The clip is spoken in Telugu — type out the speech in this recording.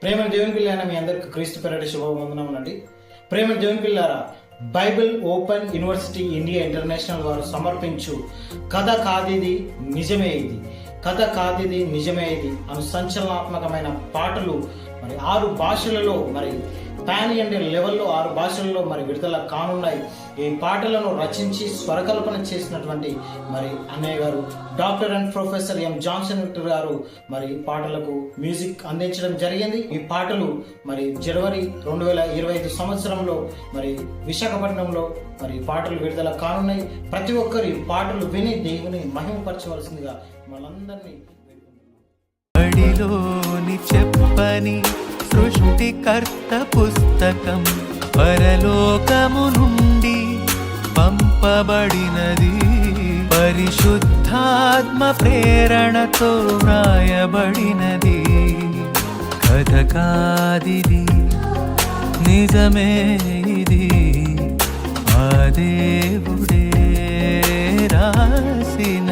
ప్రేమ దేవుని పిల్లారా, మీ అందరికి క్రీస్తు పేరట శుభవందనములండి. ప్రేమ దేవుని పిల్లారా, Bible open university India international వారు సమర్పించు కథ కాదిది నిజమే ఇది, కథ కాదిది నిజమే ఇది అను సంచలనాత్మకమైన పాటలు మరి 6 భాషలలో మరి పాన్ ఇండియా లెవెల్లో 6 భాషల్లో మరి విడుదల కానున్నాయి. ఈ పాటలను రచించి స్వరకల్పన చేసినటువంటి మరి అన్నయ్య గారు doctor and professor M Johnson Victor గారు మరి పాటలకు మ్యూజిక్ అందించడం జరిగింది. ఈ పాటలు మరి జనవరి 2025 సంవత్సరంలో మరి విశాఖపట్నంలో మరి పాటలు విడుదల కానున్నాయి. ప్రతి ఒక్కరి పాటలు విని దేవుని మహిమపరచవలసిందిగా మనందరినీ బడిలోని చెప్పని సృష్టికర్త పుస్తకం పరలోకము నుండి పంపబడినది, పరిశుద్ధాత్మ ప్రేరణతో వ్రాయబడినది. కథ కాదిది నిజమే ఇది, ఆ దేవుడే రాసిన